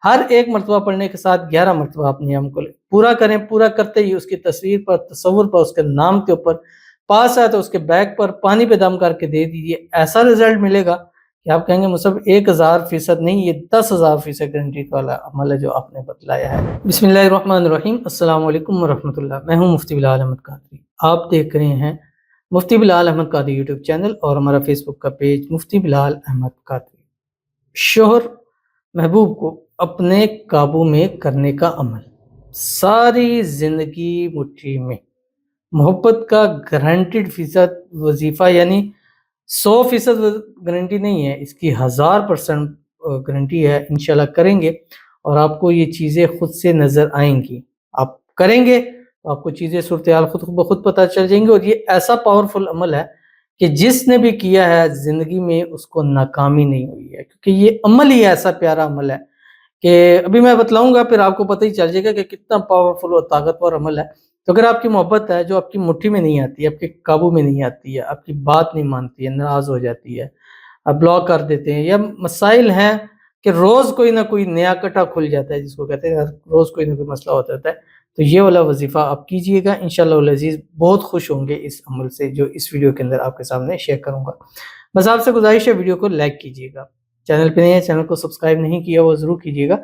ہر ایک مرتبہ پڑھنے کے ساتھ 11 مرتبہ اپنے نیم کو پورا کریں. پورا کرتے ہی اس کی تصویر پر، تصور پر، اس کے نام کے اوپر پاس ہے تو اس کے بیک پر پانی پہ دم کر کے دے دیجیے. ایسا رزلٹ ملے گا کہ آپ کہیں گے مصعب 1000% نہیں، یہ 10,000% گارنٹی والا عمل ہے جو آپ نے بتلایا ہے. بسم اللہ الرحمن الرحیم. السلام علیکم ورحمۃ اللہ. میں ہوں مفتی بلال احمد قادری. آپ دیکھ رہے ہیں مفتی بلال احمد قادری یوٹیوب چینل اور ہمارا فیس بک کا پیج مفتی بلال احمد قادری. شوہر محبوب کو اپنے قابو میں کرنے کا عمل. ساری زندگی مٹھی میں محبت کا گارنٹیڈ فیصد وظیفہ، یعنی 100% گارنٹی نہیں ہے، اس کی 1000% گارنٹی ہے. انشاءاللہ کریں گے اور آپ کو یہ چیزیں خود سے نظر آئیں گی. آپ کریں گے تو آپ کو چیزیں صورتحال خود بخود پتہ چل جائیں گی. اور یہ ایسا پاورفل عمل ہے کہ جس نے بھی کیا ہے زندگی میں اس کو ناکامی نہیں ہوئی ہے، کیونکہ یہ عمل ہی ایسا پیارا عمل ہے کہ ابھی میں بتلاؤں گا، پھر آپ کو پتہ ہی چل جائے گا کہ کتنا پاورفل اور طاقتور عمل ہے. تو اگر آپ کی محبت ہے جو آپ کی مٹھی میں نہیں آتی ہے، آپ کے قابو میں نہیں آتی ہے، آپ کی بات نہیں مانتی ہے، ناراض ہو جاتی ہے، آپ بلاک کر دیتے ہیں، یا مسائل ہیں کہ روز کوئی نہ کوئی نیا کٹا کھل جاتا ہے، جس کو کہتے ہیں روز کوئی نہ کوئی مسئلہ ہوتا رہتا ہے، تو یہ والا وظیفہ آپ کیجئے گا. انشاءاللہ العزیز بہت خوش ہوں گے اس عمل سے جو اس ویڈیو کے اندر آپ کے سامنے شیئر کروں گا. بس آپ سے گزارش ہے ویڈیو کو لائک کیجئے گا. چینل پہ نہیں ہے، چینل کو سبسکرائب نہیں کیا وہ ضرور کیجئے گا.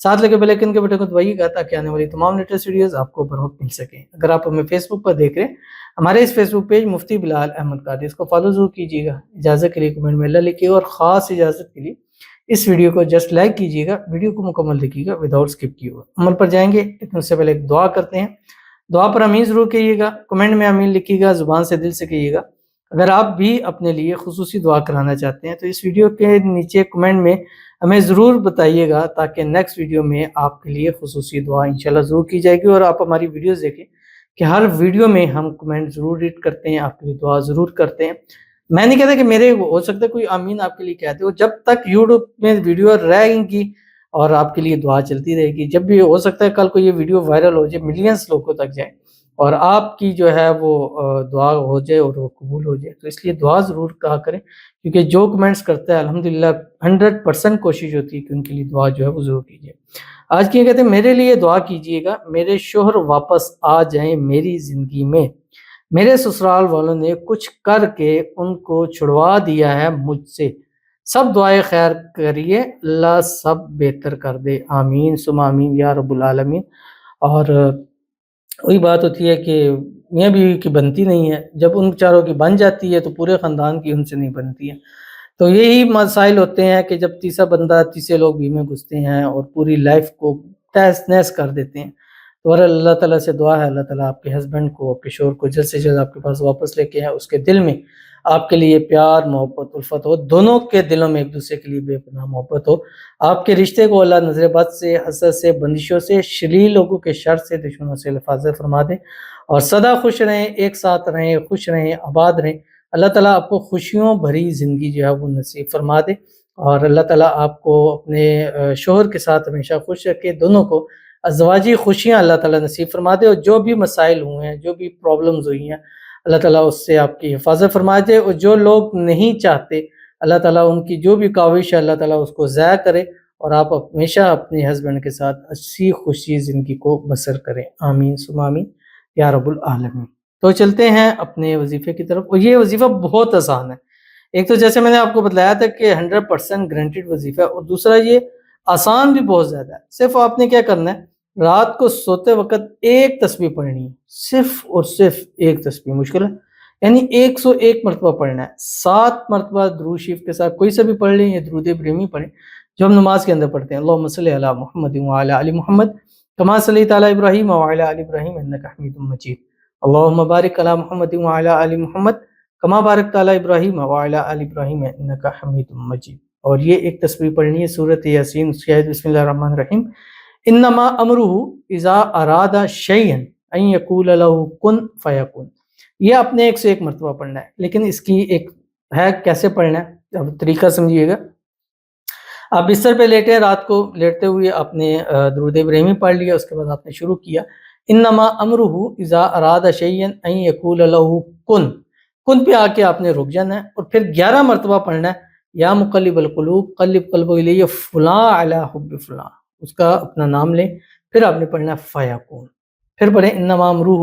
ساتھ لگے بیل آئیکن کے بٹن کو دبائیے گا تاکہ آنے والی تمام لیٹسٹ ویڈیوز آپ کو بروقت مل سکیں. اگر آپ ہمیں فیس بک پر دیکھ رہے ہیں، ہمارے اس فیس بک پیج مفتی بلال احمد قادری، اس کو فالو ضرور کیجیے گا. اجازت کے لیے کمنٹ میں اللہ لکھیے گا، اور خاص اجازت کے لیے اس ویڈیو کو جسٹ لائک کیجیے گا. ویڈیو کو مکمل دیکھیے گا وداؤٹ سکپ کیے ہوئے. عمل پر جائیں گے لیکن اس سے پہلے ایک دعا کرتے ہیں. دعا پر آمین ضرور کہیے گا. کمنٹ میں آمین لکھیے گا، زبان سے دل سے کہیے گا. اگر آپ بھی اپنے لیے خصوصی دعا کرانا چاہتے ہیں تو اس ویڈیو کے نیچے کمنٹ میں ہمیں ضرور بتائیے گا تاکہ نیکسٹ ویڈیو میں آپ کے لیے خصوصی دعا انشاءاللہ ضرور کی جائے گی. اور آپ ہماری ویڈیوز دیکھیں کہ ہر ویڈیو میں ہم کمنٹ ضرور ریڈ کرتے ہیں، آپ کے لیے دعا ضرور کرتے ہیں. میں نہیں کہتا کہ میرے ہو سکتا ہے کوئی آمین آپ کے لیے کہتے ہو، جب تک یوٹیوب میں ویڈیو رہیں گی اور آپ کے لیے دعا چلتی رہے گی. جب بھی ہو سکتا ہے کل کو یہ ویڈیو وائرل ہو جائے، ملینز لوگوں تک جائے اور آپ کی جو ہے وہ دعا ہو جائے اور وہ قبول ہو جائے. تو اس لیے دعا ضرور کہا کریں، کیونکہ جو کمنٹس کرتا ہے الحمدللہ 100% کوشش ہوتی ہے کہ ان کے لیے دعا جو ہے وہ ضرور کیجیے. آج کی کہتے ہیں میرے لیے دعا کیجیے گا، میرے شوہر واپس آ جائیں میری زندگی میں. میرے سسرال والوں نے کچھ کر کے ان کو چھڑوا دیا ہے مجھ سے. سب دعائیں خیر کریے، اللہ سب بہتر کر دے. آمین ثم آمین یا رب العالمین. اور وہی بات ہوتی ہے کہ میاں بیوی کی بنتی نہیں ہے، جب ان چاروں کی بن جاتی ہے تو پورے خاندان کی ان سے نہیں بنتی ہے. تو یہی مسائل ہوتے ہیں کہ جب تیسرا بندہ، تیسرے لوگ بھی میں گھستے ہیں اور پوری لائف کو تہس نہس کر دیتے ہیں. تو اللہ تعالیٰ سے دعا ہے اللہ تعالیٰ آپ کے ہسبینڈ کو، آپ کے شوہر کو جلد سے جلد آپ کے پاس واپس لے کے آئے. اس کے دل میں آپ کے لیے پیار، محبت، الفت ہو. دونوں کے دلوں میں ایک دوسرے کے لیے بے پناہ محبت ہو. آپ کے رشتے کو اللہ نظر بد سے، حسد سے، بندشوں سے، شریر لوگوں کے شر سے، دشمنوں سے حفاظت فرما دے. اور سدا خوش رہیں، ایک ساتھ رہیں، خوش رہیں، آباد رہیں. اللہ تعالیٰ آپ کو خوشیوں بھری زندگی جو ہے وہ نصیب فرما دے. اور اللہ تعالیٰ آپ کو اپنے شوہر کے ساتھ ہمیشہ خوش رکھے. دونوں کو ازواجی خوشیاں اللہ تعالیٰ نصیب فرما دے. اور جو بھی مسائل ہوئے ہیں، جو بھی پرابلمز ہوئی ہیں، اللہ تعالیٰ اس سے آپ کی حفاظت فرما دے. اور جو لوگ نہیں چاہتے، اللہ تعالیٰ ان کی جو بھی کاوش ہے اللہ تعالیٰ اس کو ضائع کرے اور آپ ہمیشہ اپنے ہسبینڈ کے ساتھ اچھی خوشی زندگی کو بسر کریں. آمین ثم آمین یا رب العالمین. تو چلتے ہیں اپنے وظیفے کی طرف. اور یہ وظیفہ بہت آسان ہے. ایک تو جیسے میں نے آپ کو بتلایا تھا کہ 100% گارنٹیڈ وظیفہ ہے، اور دوسرا یہ آسان بھی بہت زیادہ ہے. صرف آپ نے کیا کرنا ہے، رات کو سوتے وقت ایک تسبیح پڑھنی ہے، صرف اور صرف ایک تسبیح. مشکل ہے، یعنی 101 مرتبہ پڑھنا ہے. 7 مرتبہ درود شریف کے ساتھ کوئی سا بھی پڑھ لیں یا درود ابراہیمی پڑھیں جو ہم نماز کے اندر پڑھتے ہیں. اللہم صلی علی محمد وعلی آل محمد کما صلیت علی ابراہیم وعلی آل ابراہیم انک حمید مجید. اللہم بارک علی محمد وعلی آل محمد کما بارکت علی ابراہیم وعلی آل ابراہیم انک حمید مجید. اور یہ ایک تسبیح پڑھنی ہے سورۃ یاسین. بسم اللہ الرحمن الرحیم. انما امرہ اذا اراد شیئا ان یقول له کن فیکون. یہ اپنے 101 مرتبہ پڑھنا ہے، لیکن اس کی ایک ہے کیسے پڑھنا ہے. اب طریقہ سمجھیے گا. آپ بستر پہ لیٹے، رات کو لیٹتے ہوئے آپ نے درود ابراہیمی پڑھ لیا. اس کے بعد آپ نے شروع کیا انما امرہ اذا اراد شیئا ان یقول له کن. کن پہ آ کے آپ نے رک جانا ہے اور پھر 11 مرتبہ پڑھنا ہے یا مقلب القلوب قلب قلبی الی فلاں علی حب فلاں. اس کا اپنا نام لیں، پھر آپ نے پڑھنا ہے فیکون، پھر پڑھیں انما امرہ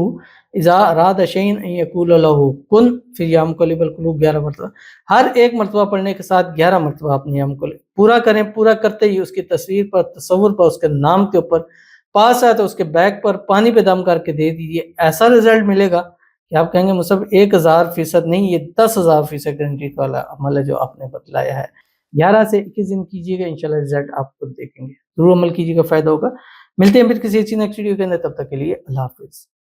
اذا اراد شیئا ان یقول لہ کن، پھر یا مقلب القلوب 11 مرتبہ، ہر ایک مرتبہ پڑھنے کے ساتھ 11 مرتبہ آپ نے یا مقلب پورا کریں، پورا کرتے ہی اس کی تصویر پر، تصور پر، اس کے نام کے اوپر پاس ہے تو اس کے بیک پر پانی پہ دم کر کے دے دیجیے، ایسا رزلٹ ملے گا کہ آپ کہیں گے مصعب 1000% نہیں، یہ 10,000% گارنٹی والا عمل ہے جو آپ نے بتلایا ہے۔ 11 سے 21 دن کیجیے گا، انشاءاللہ رزلٹ آپ خود دیکھیں گے، ضرور عمل کیجیے گا، فائدہ ہوگا۔ ملتے ہیں پھر کسی اچھی نیکسٹ ویڈیو کے اندر، تب تک کے لیے اللہ حافظ۔